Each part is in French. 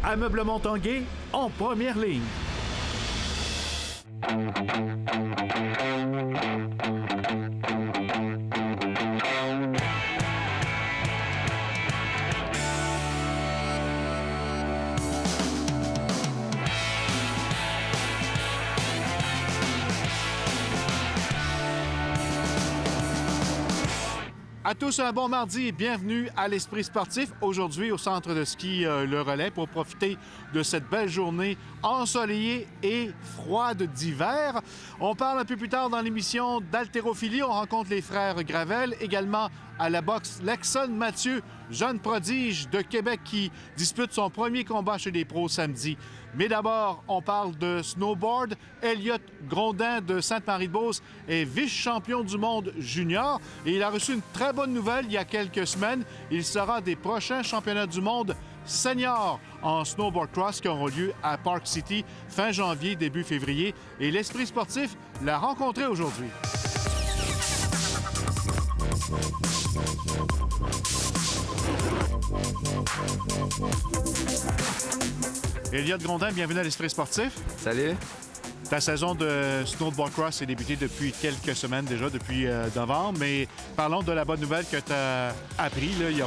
Ameublement Tanguay en première ligne. À tous, un bon mardi et bienvenue à l'Esprit sportif. Aujourd'hui, au centre de ski Le Relais pour profiter de cette belle journée ensoleillée et froide d'hiver. On parle un peu plus tard dans l'émission d'haltérophilie. On rencontre les frères Gravel. Également à la boxe, Lexon Mathieu, jeune prodige de Québec qui dispute son premier combat chez les pros samedi. Mais d'abord, on parle de snowboard. Elliott Grondin de Sainte-Marie-de-Beauce est vice-champion du monde junior et il a reçu une très bonne nouvelle il y a quelques semaines. Il sera des prochains championnats du monde senior en snowboard cross qui auront lieu à Park City fin janvier, début février. Et l'Esprit sportif l'a rencontré aujourd'hui. Elliott Grondin, bienvenue à l'Esprit sportif. Salut. Ta saison de snowboard cross est débutée depuis quelques semaines déjà, depuis novembre. Mais parlons de la bonne nouvelle que tu as appris là, il y a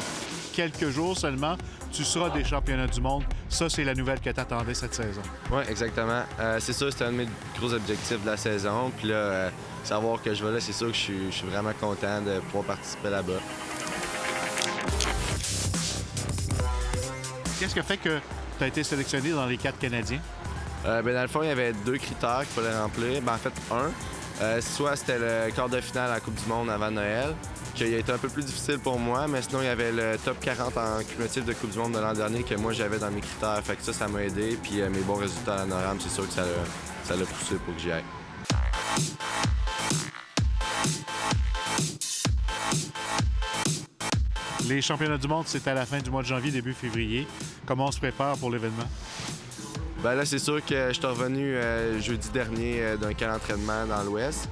quelques jours seulement. Tu seras des championnats du monde. Ça, c'est la nouvelle que tu attendais cette saison. Oui, exactement. C'est sûr, c'était un de mes gros objectifs de la saison. Puis là, savoir que je vais là, c'est sûr que je suis vraiment content de pouvoir participer là-bas. Qu'est-ce qui fait que tu as été sélectionné dans les 4 Canadiens? Dans le fond, il y avait 2 critères qu'il fallait remplir. En fait, soit c'était le quart de finale à la Coupe du monde avant Noël, qui a été un peu plus difficile pour moi, mais sinon, il y avait le top 40 en cumulatif de Coupe du monde de l'an dernier que moi, j'avais dans mes critères. Fait que ça m'a aidé. Puis mes bons résultats à la NORAM, c'est sûr que ça l'a poussé pour que j'y aille. Les championnats du monde, c'est à la fin du mois de janvier, début février. Comment on se prépare pour l'événement? Là, c'est sûr que je suis revenu jeudi dernier d'un camp d'entraînement dans l'Ouest.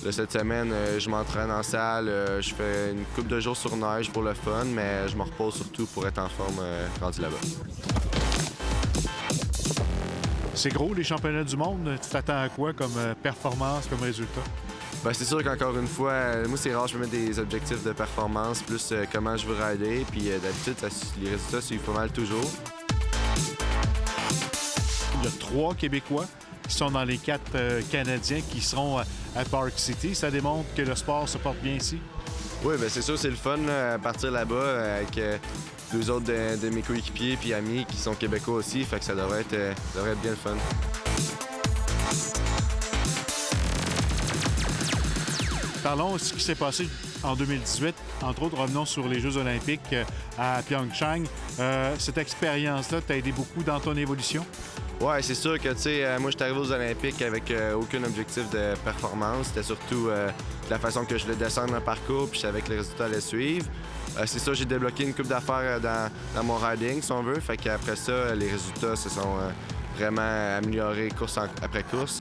Là, cette semaine, je m'entraîne en salle. Je fais une couple de jours sur neige pour le fun, mais je me repose surtout pour être en forme rendu là-bas. C'est gros, les championnats du monde. Tu t'attends à quoi comme performance, comme résultat? C'est sûr qu'encore une fois, moi, c'est rare, je me mets des objectifs de performance, plus comment je veux rider. Puis d'habitude, les résultats suivent pas mal toujours. Il y a 3 Québécois qui sont dans les 4 Canadiens qui seront à Park City. Ça démontre que le sport se porte bien ici? Oui, c'est sûr, c'est le fun là, partir là-bas avec 2 autres de mes coéquipiers puis amis qui sont québécois aussi. Fait que ça devrait être bien le fun. Parlons de ce qui s'est passé en 2018. Entre autres, revenons sur les Jeux olympiques à Pyeongchang. Cette expérience-là t'a aidé beaucoup dans ton évolution? Oui, c'est sûr que, tu sais, moi, je suis arrivé aux Olympiques avec aucun objectif de performance. C'était surtout la façon que je voulais descendre un parcours, puis je savais que les résultats allaient suivre. C'est ça, j'ai débloqué une couple d'affaires dans mon riding, si on veut. Fait qu'après ça, les résultats se sont vraiment améliorés course après course.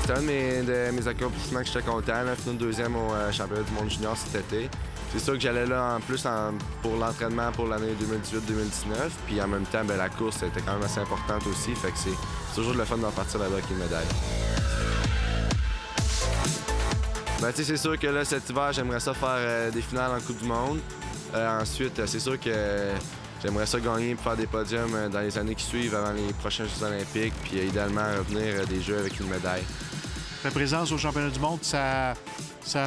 C'était un de mes accomplissements que j'étais content. Finir 2e au championnat du monde junior cet été. C'est sûr que j'allais là en plus pour l'entraînement pour l'année 2018-2019. Puis en même temps, la course était quand même assez importante aussi. Fait que c'est toujours le fun d'en partir là-bas avec une médaille. C'est sûr que là, cet hiver, j'aimerais ça faire des finales en Coupe du monde. Ensuite, c'est sûr que j'aimerais ça gagner pour faire des podiums dans les années qui suivent avant les prochains Jeux olympiques. Puis idéalement, revenir des Jeux avec une médaille. Ta présence au championnat du monde, ça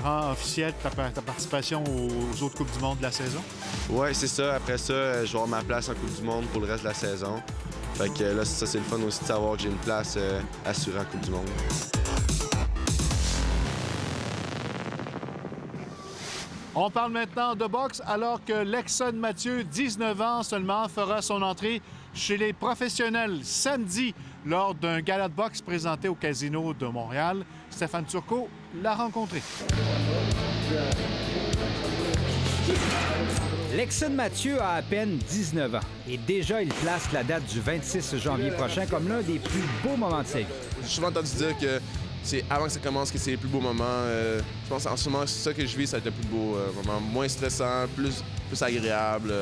rend officiel ta participation aux autres Coupes du monde de la saison? Oui, c'est ça. Après ça, je vais avoir ma place en Coupe du monde pour le reste de la saison. Fait que là, ça, c'est le fun aussi de savoir que j'ai une place assurée en Coupe du monde. On parle maintenant de boxe alors que Lexon Mathieu, 19 ans seulement, fera son entrée chez les professionnels samedi lors d'un gala de boxe présenté au Casino de Montréal. Stéphane Turcot l'a rencontré. Lexon Mathieu a à peine 19 ans et déjà il place la date du 26 janvier prochain comme l'un des plus beaux moments de sa vie. J'ai souvent entendu dire que c'est avant que ça commence que c'est les plus beaux moments. Je pense en ce moment, c'est ça que je vis, ça va être le plus beau moment. Moins stressant, plus agréable.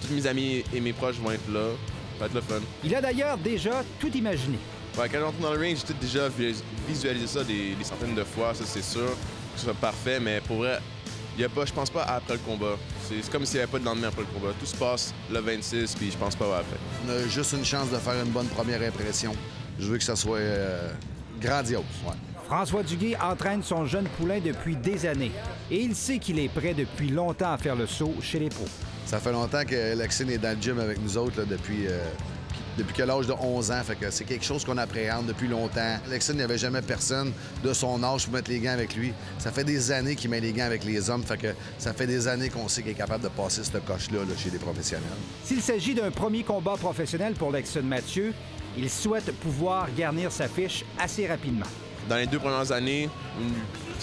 tous mes amis et mes proches vont être là. Ça va être le fun. Il a d'ailleurs déjà tout imaginé. Ouais, quand j'entre dans le ring, j'ai tout déjà visualisé ça des centaines de fois, ça c'est sûr. Que ce soit parfait, mais pour vrai, je pense pas après le combat. C'est comme s'il n'y avait pas de lendemain après le combat. Tout se passe le 26, puis je pense pas après. On a juste une chance de faire une bonne première impression. Je veux que ça soit grandiose. Ouais. François Duguay entraîne son jeune poulain depuis des années et il sait qu'il est prêt depuis longtemps à faire le saut chez les pros. Ça fait longtemps que Lexine est dans le gym avec nous autres là, depuis que l'âge de 11 ans. Fait que c'est quelque chose qu'on appréhende depuis longtemps. Lexine, il n'y avait jamais personne de son âge pour mettre les gants avec lui. Ça fait des années qu'il met les gants avec les hommes. Fait que ça fait des années qu'on sait qu'il est capable de passer cette coche-là là, chez les professionnels. S'il s'agit d'un premier combat professionnel pour Lexine Mathieu, il souhaite pouvoir garnir sa fiche assez rapidement. Dans les 2 premières années,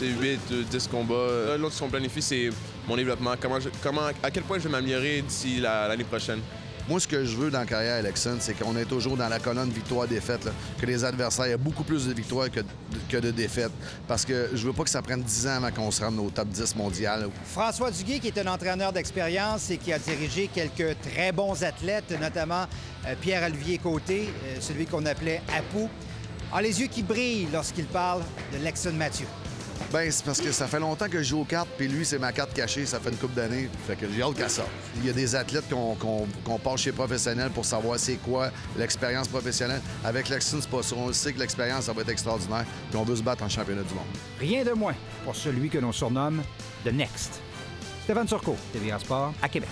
8-10 combats. L'autre, ce qu'on planifie, c'est mon développement. À quel point je vais m'améliorer d'ici l'année prochaine. Moi, ce que je veux dans la carrière à Lexine, c'est qu'on est toujours dans la colonne victoire-défaite, que les adversaires aient beaucoup plus de victoires que de défaites. Parce que je veux pas que ça prenne 10 ans avant qu'on se rende au top 10 mondial. François Duguay, qui est un entraîneur d'expérience et qui a dirigé quelques très bons athlètes, notamment Pierre-Olivier Côté, celui qu'on appelait Apu, a les yeux qui brillent lorsqu'il parle de Lexine Mathieu. Bien, c'est parce que ça fait longtemps que je joue aux cartes, puis lui, c'est ma carte cachée, ça fait une couple d'années. Fait que j'ai hâte qu'à ça. Il y a des athlètes qu'on passe chez les professionnels pour savoir c'est quoi l'expérience professionnelle. Avec Lexine, c'est pas ça. On sait que l'expérience, ça va être extraordinaire, puis on veut se battre en championnat du monde. Rien de moins pour celui que l'on surnomme The Next. Stéphane Turcot, TVA Sport, à Québec.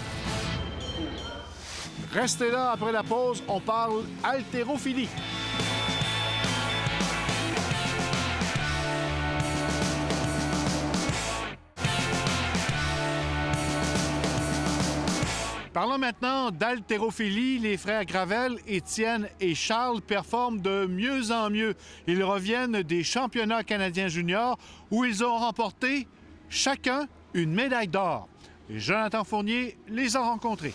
Restez là, après la pause, on parle haltérophilie. Parlons maintenant d'haltérophilie. Les frères Gravel, Étienne et Charles performent de mieux en mieux. Ils reviennent des championnats canadiens juniors où ils ont remporté chacun une médaille d'or. Et Jonathan Fournier les a rencontrés.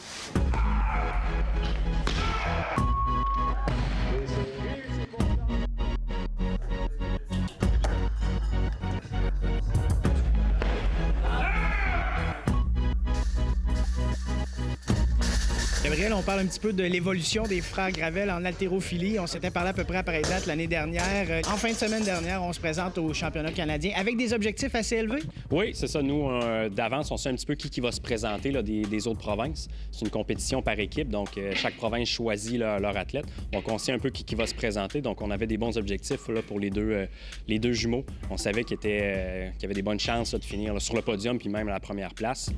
Gabriel, on parle un petit peu de l'évolution des frères Gravel en haltérophilie. On s'était parlé à peu près à pareille date l'année dernière. En fin de semaine dernière, on se présente au championnat canadien avec des objectifs assez élevés. Oui, c'est ça. Nous, d'avance, on sait un petit peu qui va se présenter là, des autres provinces. C'est une compétition par équipe, donc chaque province choisit leur athlète. Donc, on sait un peu qui va se présenter. Donc, on avait des bons objectifs là, pour les deux jumeaux. On savait qu'il y avait des bonnes chances là, de finir là, sur le podium puis même à la première place.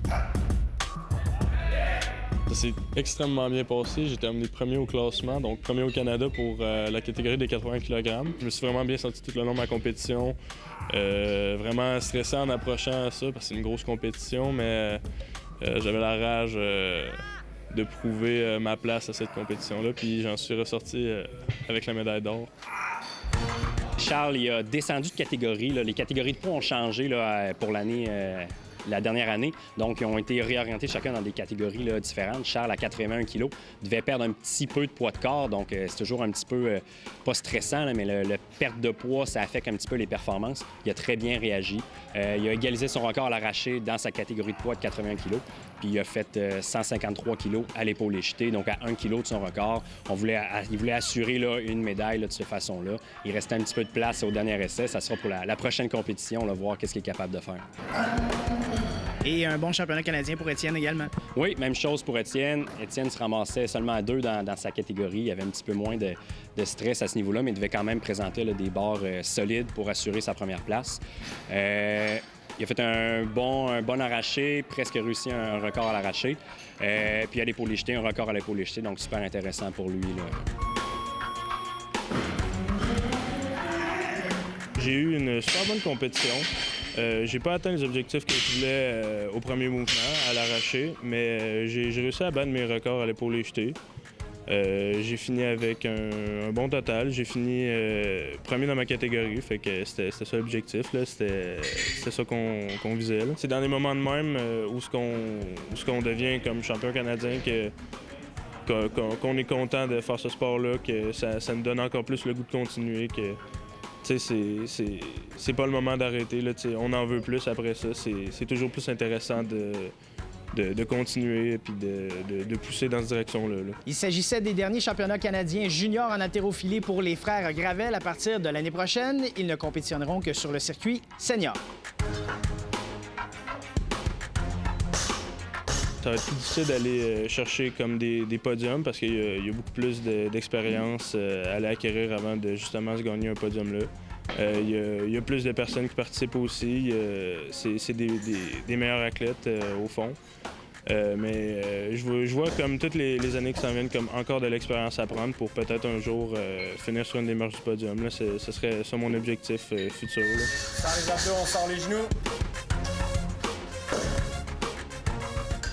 Ça s'est extrêmement bien passé. J'ai terminé premier au classement, donc premier au Canada pour la catégorie des 80 kg. Je me suis vraiment bien senti tout le long de ma compétition. Vraiment stressé en approchant à ça parce que c'est une grosse compétition, mais j'avais la rage de prouver ma place à cette compétition-là, puis j'en suis ressorti avec la médaille d'or. Charles, il a descendu de catégorie. Là. Les catégories de poids ont changé là, pour la dernière année. Donc, ils ont été réorientés chacun dans des catégories là, différentes. Charles, à 81 kg, devait perdre un petit peu de poids de corps. Donc, c'est toujours un petit peu, pas stressant, là, mais le perte de poids, ça affecte un petit peu les performances. Il a très bien réagi. Il a égalisé son record à l'arraché dans sa catégorie de poids de 80 kg. Puis, il a fait 153 kg à l'épaule éjetée, donc à 1 kg de son record. Il voulait assurer là, une médaille là, de cette façon-là. Il restait un petit peu de place au dernier essai. Ça sera pour la prochaine compétition, là, voir qu'est-ce qu'il est capable de faire. Et un bon championnat canadien pour Étienne également. Oui, même chose pour Étienne. Étienne se ramassait seulement à 2 dans sa catégorie. Il y avait un petit peu moins de stress à ce niveau-là, mais il devait quand même présenter là, des barres solides pour assurer sa première place. Il a fait un bon arraché, presque réussi un record à l'arraché. Puis à l'épaule éjetée, un record à l'épaule éjetée, donc super intéressant pour lui. Là. J'ai eu une super bonne compétition. J'ai pas atteint les objectifs que je voulais au premier mouvement, à l'arraché, mais j'ai réussi à battre mes records à l'épaule éjetée. J'ai fini avec un bon total. J'ai fini premier dans ma catégorie, fait que c'était ça l'objectif. C'était ça qu'on visait. Là. C'est dans des moments de même où ce qu'on devient comme champion canadien qu'on est content de faire ce sport-là, que ça nous donne encore plus le goût de continuer. Que, c'est pas le moment d'arrêter. On en veut plus après ça. C'est toujours plus intéressant de continuer et puis de pousser dans cette direction-là. Là. Il s'agissait des derniers championnats canadiens juniors en haltérophilie pour les frères Gravel. À partir de l'année prochaine, ils ne compétitionneront que sur le circuit senior. Ça va être plus difficile d'aller chercher comme des podiums parce qu'il y a beaucoup plus d'expérience à aller acquérir avant de justement se gagner un podium là. Il y a plus de personnes qui participent aussi. C'est des meilleurs athlètes au fond. Mais je vois comme toutes les années qui s'en viennent comme encore de l'expérience à prendre pour peut-être un jour finir sur une des marches du podium. Là, ce serait ça mon objectif futur. Là. On sort les abdos, on sort les genoux.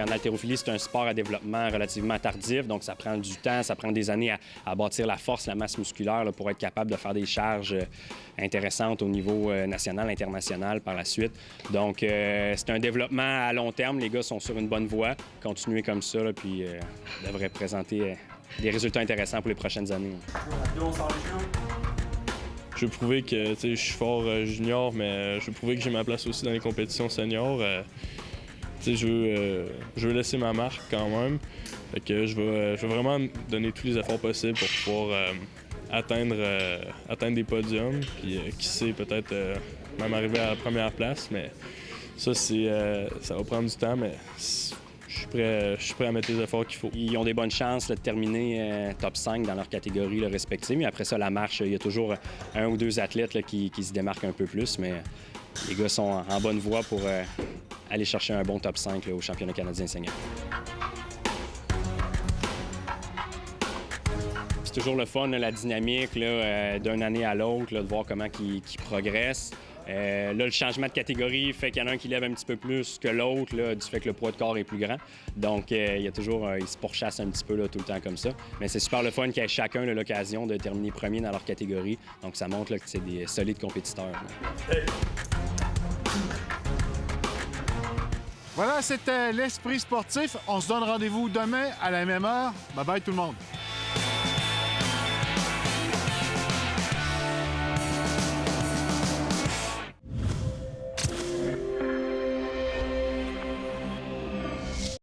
En haltérophilie, c'est un sport à développement relativement tardif, donc ça prend du temps, ça prend des années à bâtir la force, la masse musculaire là, pour être capable de faire des charges intéressantes au niveau national, international par la suite. Donc, c'est un développement à long terme. Les gars sont sur une bonne voie. Continuer comme ça, là, puis devraient présenter des résultats intéressants pour les prochaines années. Je veux prouver que je suis fort junior, mais je veux prouver que j'ai ma place aussi dans les compétitions seniors. Je veux laisser ma marque quand même. Fait que je veux vraiment donner tous les efforts possibles pour pouvoir atteindre des podiums. Puis qui sait, peut-être même arriver à la première place. Mais ça, ça va prendre du temps, mais je suis prêt à mettre les efforts qu'il faut. Ils ont des bonnes chances là, de terminer top 5 dans leur catégorie là, respective. Mais après ça, la marche, il y a toujours un ou deux athlètes là, qui se démarquent un peu plus. Mais les gars sont en bonne voie pour aller chercher un bon top 5 là, au championnat canadien senior. C'est toujours le fun, là, la dynamique d'une année à l'autre, de voir comment ils progressent. Là, le changement de catégorie fait qu'il y en a un qui lève un petit peu plus que l'autre, du fait que le poids de corps est plus grand. Donc, il y a toujours, ils se pourchassent un petit peu là, tout le temps comme ça. Mais c'est super le fun qu'il y ait chacun l'occasion de terminer premier dans leur catégorie. Donc, ça montre là, que c'est des solides compétiteurs. Là. Voilà, c'était l'Esprit sportif. On se donne rendez-vous demain à la même heure. Bye bye tout le monde.